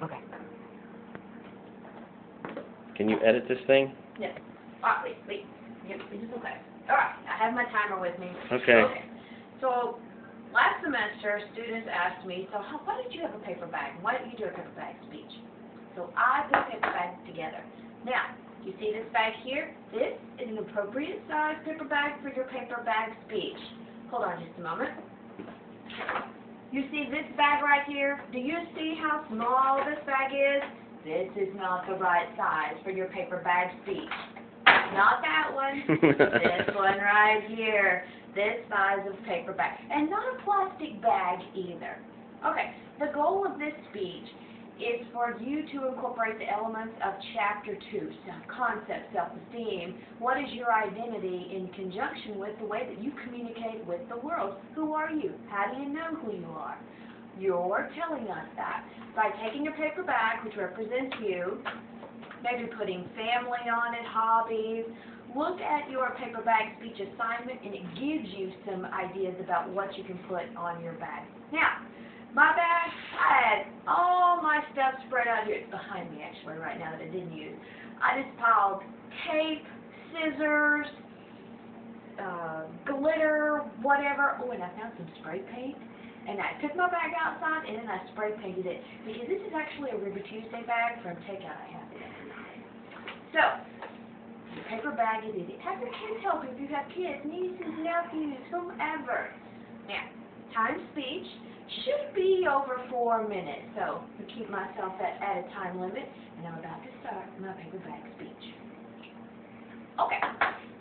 Okay. Can you edit this thing? Yes. Wait. Yep, this is okay. Alright, I have my timer with me. Okay. So, last semester, students asked me, so why did you have a paper bag? Why didn't you do a paper bag speech? So, I put a paper bag together. Now, you see this bag here? This is an appropriate size paper bag for your paper bag speech. Hold on just a moment. You see this bag right here? Do you see how small this bag is? This is not the right size for your paper bag speech. Not that one. This one right here. This size of paper bag. And not a plastic bag either. Okay, the goal of this speech is for you to incorporate the elements of Chapter 2, self-concept, self-esteem. What is your identity in conjunction with the way that you communicate with the world? Who are you? How do you know who you are? You're telling us that by taking your paper bag, which represents you, maybe putting family on it, hobbies. Look at your paper bag speech assignment, and it gives you some ideas about what you can put on your bag. Now, my bag, I had all my stuff spread out here. It's behind me, actually, right now that I didn't use. I just piled tape, scissors, glitter, whatever. Oh, and I found some spray paint. And I took my bag outside, and then I spray painted it. Because this is actually a Ruby Tuesday bag from takeout I have. So, your paper bag is easy. Have your kids help you if you have kids, nieces, nephews, whomever. Now, time speech should be over 4 minutes. So, I keep myself at a time limit, and I'm about to start my paper bag speech. Okay.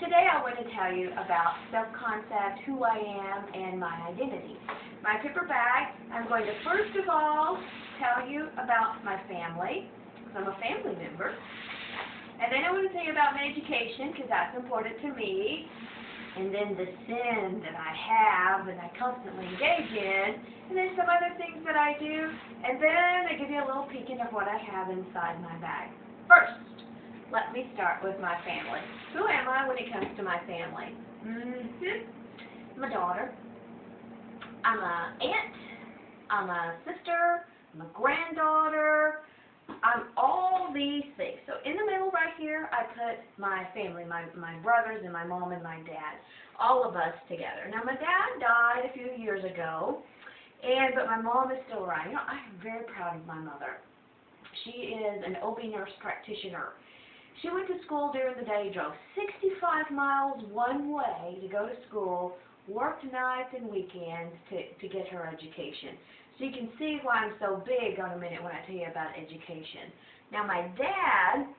Today I want to tell you about self-concept, who I am, and my identity. My paper bag, I'm going to first of all tell you about my family, because I'm a family member. And then I want to tell you about my education, because that's important to me. And then the sin that I have and I constantly engage in. And then some other things that I do. And then I give you a little peek into what I have inside my bag. First, let me start with my family. Who am I when it comes to my family? I'm a daughter. I'm an aunt. I'm a sister. I'm a granddaughter. I'm all these things. So in the middle right here, I put my family, my brothers and my mom and my dad, all of us together. Now, my dad died a few years ago, but my mom is still around. You know, I'm very proud of my mother. She is an OB nurse practitioner. She went to school during the day, drove 65 miles one way to go to school, worked nights and weekends to get her education. So you can see why I'm so big on a minute when I tell you about education. Now my dad,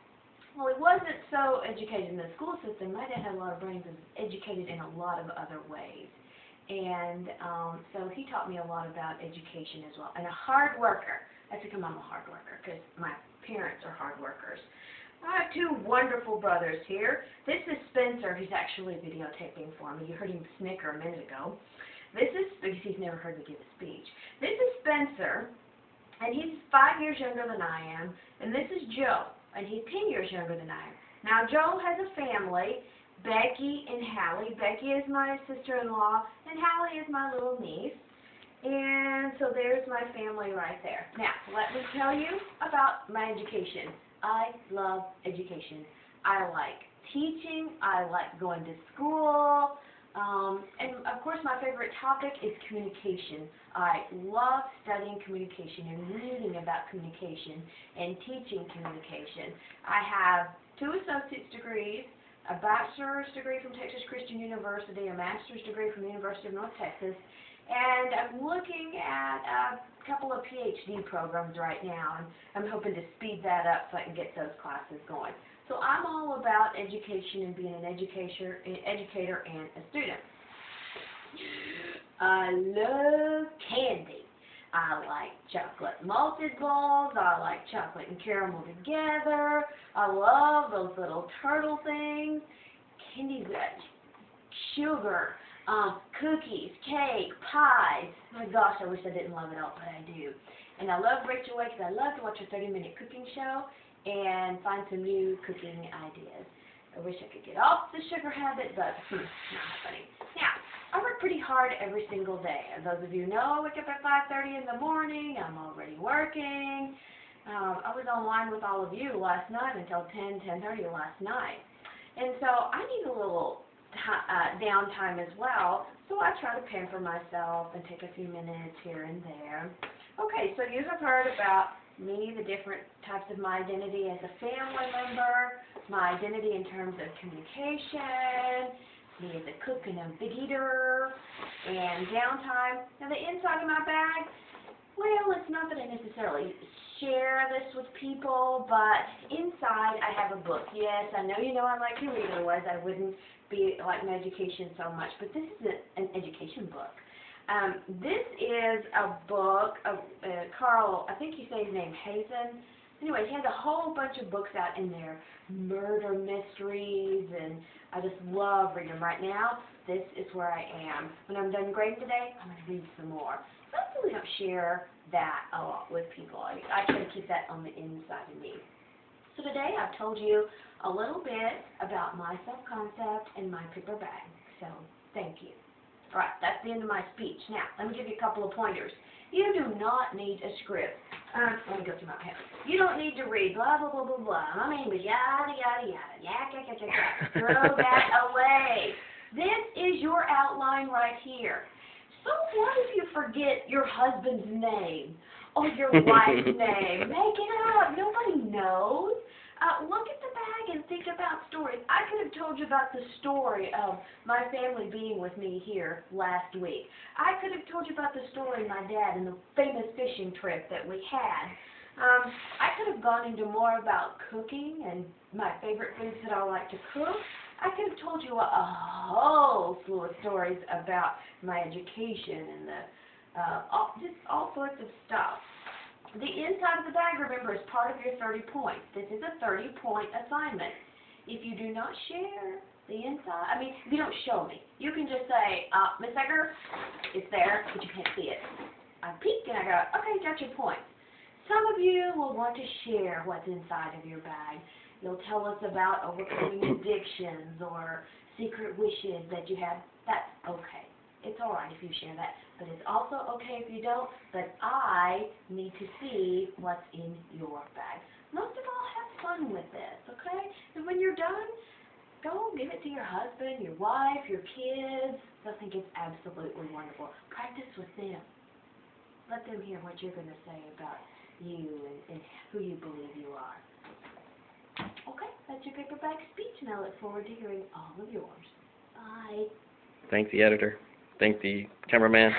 well, he wasn't so educated in the school system. My dad had a lot of brains and was educated in a lot of other ways. And so he taught me a lot about education as well. And a hard worker. That's because I'm a hard worker, because my parents are hard workers. I have two wonderful brothers here. This is Spencer, who's actually videotaping for me. You heard him snicker a minute ago. This is, because he's never heard me give a speech. This is Spencer, and he's 5 years younger than I am. And this is Joe, and he's 10 years younger than I am. Now, Joe has a family, Becky and Hallie. Becky is my sister-in-law, and Hallie is my little niece. And so there's my family right there. Now, let me tell you about my education. I love education. I like teaching. I like going to school. And of course my favorite topic is communication. I love studying communication and reading about communication and teaching communication. I have 2 associate's degrees, a bachelor's degree from Texas Christian University, a master's degree from the University of North Texas, and I'm looking at a couple of PhD programs right now, and I'm hoping to speed that up so I can get those classes going. So I'm all about education and being an educator and a student. I love candy. I like chocolate malted balls. I like chocolate and caramel together. I love those little turtle things. Candy, sugar, cookies, cake, pies. My gosh, I wish I didn't love it all, but I do. And I love Rachel Way because I love to watch her 30-minute cooking show and find some new cooking ideas. I wish I could get off the sugar habit, but not happening. Now, I work pretty hard every single day. As those of you know, I wake up at 5:30 in the morning. I'm already working. I was online with all of you last night until 10:30 last night. And so I need a little downtime as well, so I try to pamper myself and take a few minutes here and there. Okay, so you have heard about me, the different types of my identity as a family member, my identity in terms of communication, me as a cook and a big eater, and downtime. Now the inside of my bag, well, it's not that I necessarily share this with people, but inside I have a book. Yes, I know you know I like to read, otherwise I wouldn't be like my education so much, but this is an education book. This is a book of Carl, I think you say his name, Hazen. Anyway, he has a whole bunch of books out in there, murder mysteries, and I just love reading them. Right now, this is where I am. When I'm done grading today, I'm going to read some more. So I really don't share that a lot with people. I try to keep that on the inside of me. So today I've told you a little bit about my self-concept and my paper bag. So thank you. All right, that's the end of my speech. Now, let me give you a couple of pointers. You do not need a script. Let me go through my pen. You don't need to read blah, blah, blah, blah, blah. My name is yada, yada, yada. Yak, yak, yak, yak, yak. Throw that away. This is your outline right here. So what if you forget your husband's name or your wife's name? Make it up. Nobody knows. Look at the bag and think about stories. I could have told you about the story of my family being with me here last week. I could have told you about the story of my dad and the famous fishing trip that we had. I could have gone into more about cooking and my favorite foods that I like to cook. I could have told you a whole slew of stories about my education and just all sorts of stuff. The inside of the bag, remember, is part of your 30 points. This is a 30-point assignment. If you do not share the inside, if you don't show me, you can just say, Miss Egger, it's there, but you can't see it. I peek and I go, okay, got your point. Some of you will want to share what's inside of your bag. You'll tell us about overcoming addictions or secret wishes that you have. That's okay. It's all right if you share that, but it's also okay if you don't, but I need to see what's in your bag. Most of all, have fun with this, okay? And when you're done, go give it to your husband, your wife, your kids. They'll think it's absolutely wonderful. Practice with them. Let them hear what you're going to say about you and who you believe you are. Okay, that's your paper bag speech, and I look forward to hearing all of yours. Bye. Thank the editor. Thank the cameraman.